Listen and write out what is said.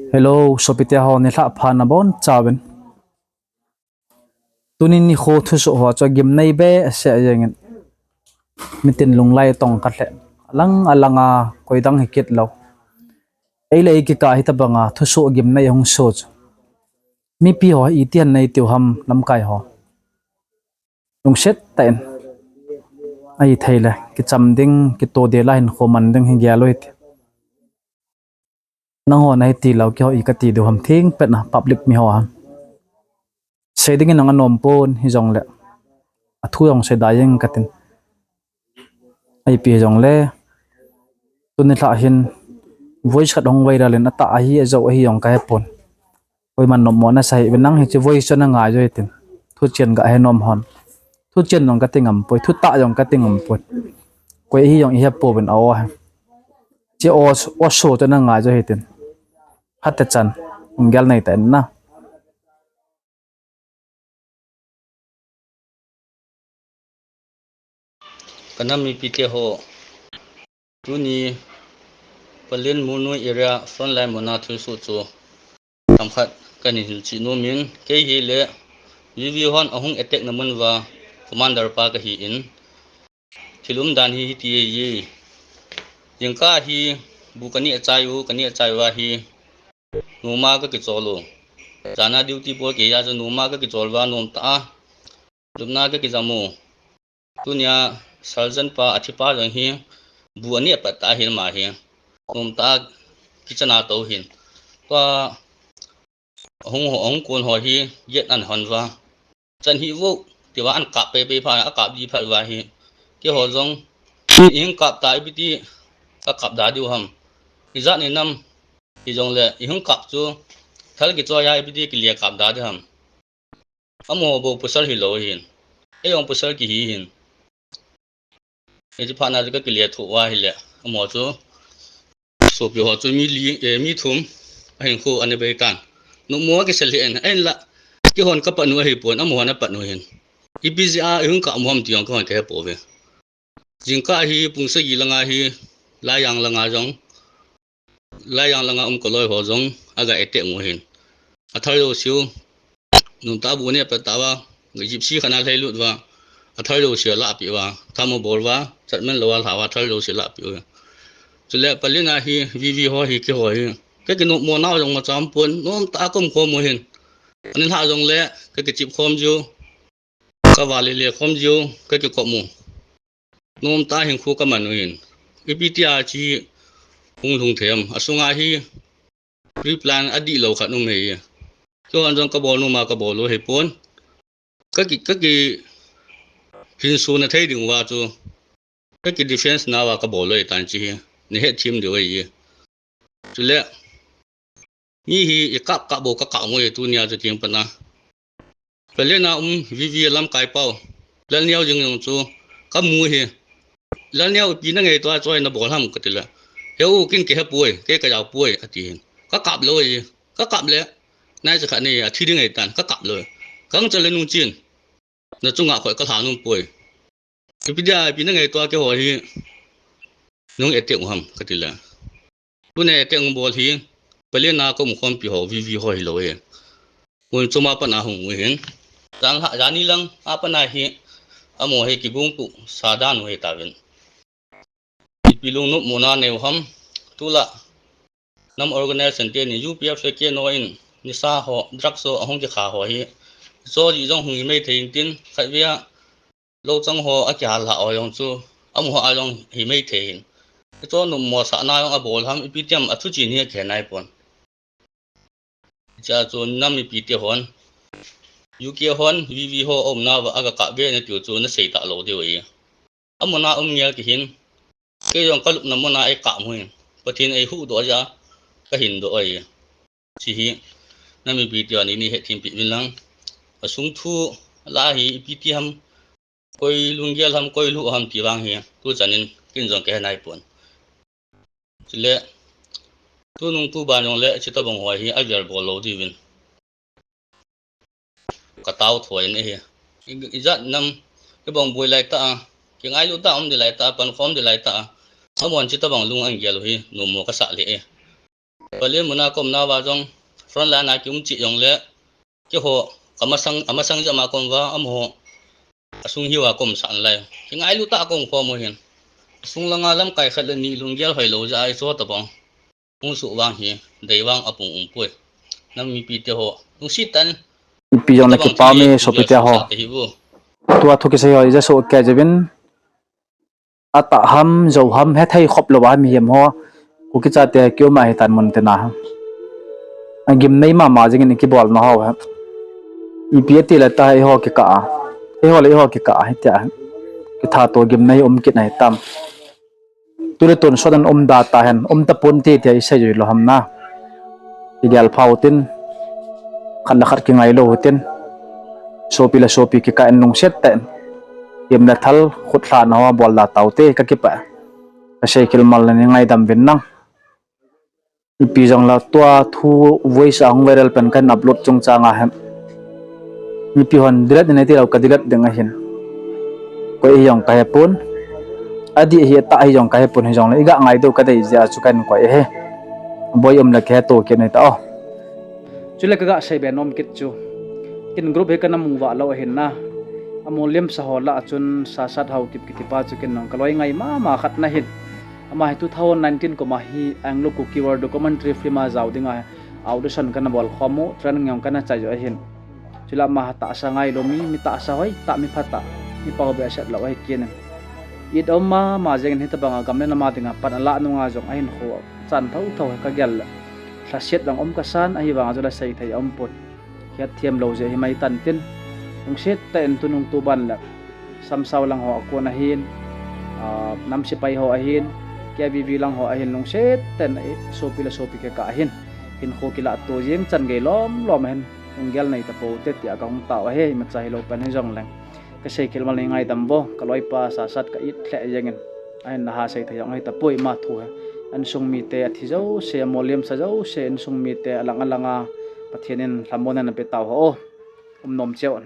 Hello, sopitia ho ni thla phana bon chawin. Tunin ni kho thu so ho cho gim nei be se yengin. Mitin lunglai tong ka hle. Lang alanga koidang hikit lo. Eile ki ka hita banga thu so gim nei hong so. Mi pi ho itian nei tiu ham lam kai ho. Lung set ten. Ai thaile ki chamding ki to de la hin kho man ding hi gya loit. Nang ho nai ti lo ki ho ikati du ham thing pet na public mi ho ham. Seding in ang anompon hi jong le. Athu yong se dayeng katin. Ai pi jong le tuni thla hin voice khat hong vai ra len ata hi zo hi yong ka hepon oi man nom mo na sai benang hi chi voice na nga jo itin thu chen ga he nom hon thu chen nong ka tingam poi thu ta yong ka tingam poi koi hi yong hi po ben aw ha chi o so to na nga jo itin hatta chan ngal nei ta na Kanami pite ho tuni palin munu area frontline mona thu su chu tamkhat kani hil chi no min ke hi le vivi hon ahung attack naman wa commander pa ka hi in thilum dan hi ti yi yengka hi bukani achayu kani achaywa hi numa ka ki cholo jana duty po ke ya numa ka ki cholwa nom ta lumna ka ki jamu tunia sarjan pa athipa jang hi bu ani pata hin ma hi nom ta kichana to hin pa hong kon ho hi yet an honwa chan hi wo tiwa an kap pe pha a kap di pha wa hi ke ho jong ing kap ta ibiti ka kap da du ham izat ni nam hi jong le ing kap chu thal ki cho ya ibiti ki le kap da de ham amo bo pusal hi lo hin e yong pusal ki hi hin e ji phana ka ki le thu wa hi le amo chu so pi ho chu mi thum hin khu ane be kan no mo ke sel hen en la ki hon ka pa nu hi pon amo na pa nu hin ipja ihung ka mom tiang ka ke po ve jingka hi pungse gi langa hi la yang langa jong la yang langa ko loi ho jong aga ete mo hin athar yo siu nu ta bu ne pa ta wa ngi jip si khana lai lut wa athar yo sia la pi wa thamo bol wa chatmen lo wa ha wa thar yo sia la pi wa chule palina hi vivi ho hi ke ho hi ke no mo na jong ma cham pon nom ta kom kho mo hin anin ha jong le ke chip khom ju ka wali le khom ju ke ko mu nom ta hin khu ka manu hin ipitia chi hung thung them asunga hi pre plan adi lo khat nu mei so an jong ka bol nu ma ka bol lo he pon ka ki hin su na thei ding wa chu ka ki defense na wa ka bol lo tan chi ni he team de wei chu le ni hi ikap ka bo ka mo tu nia chu ting pa na pelena vivi lam kai pau lan niao jing yong chu ka mu hi lan niao pi na ngai to choi na bol ham ka tila heu kin ke ha puai ke ka yaw puai ati ka kap lo yi ka kap le nai cha kha ni a thi ding ai tan ka kap lo kang chale nu chin na chunga khoi ka tha nu puai pi dia pi na ngai to ke ho hi nong ete ham ka tila tu ne ete bol hi pelena ko mu khom pi ho vivi ho hi lo ye mun chuma pa na hung hin jang ha jani lang apa na hi amo he ki bung pu sadan we ta ben pilung no mona ne ham tula nam organization te ni UPF se ke no in ni sa ho drug so ahong ki kha ho hi so ji jong hui mai thein tin khai via lo chang ho a kya la o yong chu amo a yong hi mai thein to no mo sa na yong a bol ham ipitiam a thu chi ni khe nai pon cha chu nam ipite hon UK hon VV ho om na wa aga ka be ne tu chu na sei ta lo de wi amona ngel ki hin ke yong kalup na mona ai ka mu pathin ai hu do ja ka hin do ai chi hi na mi bi tia ni he thim pi lang asung thu la hi pi ti ham koi lunggel ham koi lu ham ti wang hi tu chanin kin jong ke nai pon chile tu nung tu ba jong le chita bong hoi hi a ger bol lo di win ka tau thoi ne hi izat nam ke bong boi lai ta ki ngai lu ta om de lai ta pan khom de lai ta amon chita bang lung ang gel hi no mo ka sa le bale muna kom na wa jong front line na kyung chi yong le ki ho amasang jama kom wa am ho asung hiwa kom san lai ki ngai lu ta kong pho mo hin sung langa lam kai khat ni lung gel hoi lo ja ai so ta bong ung su wang hi dei wang apung pui nam mi pi te ho nu si tan pi jong la ki pa me so pi te ho te hi bu tua thu ki se ho ja so ke jebin ata ham zo ham he thai khop lo wa mi hem ho ku ki cha te kyo ma hi tan mon te na agim nei ma jing ni ki bol na ho ha pi ti la ta hi ho ki ka ho le ho ki ka hi ta ki tha to gim nei ki nai tam tule ton sodan da ta hen ta pon ti ti ai sai lo ham na ideal phautin khan khat ki ngai lo hutin sopi ki ka en nong set ten yem na thal khut thla na wa bol la taute ka ki pa ka cycle mal na ngai dam bin nang ipi jong la tua thu voice ang viral pen kan upload chung changa hem ipi hon dilat ne ti ka dilat denga hin ko i yong ka hepun adi hi ta hi jong ka hepun hi jong la iga ngai do ka dei ja chu kan ko he boy la ke to ke nei ta o chule ka ga sei be nom kit chu kin group he kan mu wa lo hin na amolium sa hola chun sa sat hau kip kitipa chu ken nong kaloi ngai ma khat na hin ama 2019 ko ma hi anglo ku keyword documentary film ma zaw dinga audition kan bol khomu training ngam kan cha jo hin chula ma ta sa ngai lo mi ta sa hoi ta mi phata mi pa be sat lo ai ken it oma ma jeng hin ta banga gamne na ma dinga pan ala nu nga jong ahin kho chan thau ka gel la set lang ka san ahi wanga jola sei thai pot khiat thiam lo je hi mai tan tin ung set ta en tunung tu ban la sam saw lang ho ko na hin nam si pai ho ahin kya vi lang ho ahin nung set ten sopi ke ka ahin hin kho kila to jeng chan ge lom hen ung gel nei ta po te tia ka hung ta wa he ma chai lo pan he jong lang ka sei khel mal ngai dam bo kaloi pa sa sat ka it khle jengin ahin na ha sei thai ong ai ta poi ma thu an sung mi te athi zo se molium sa zo se an sung mi te alanga pathianin hlamona na pe taw ho nom cheon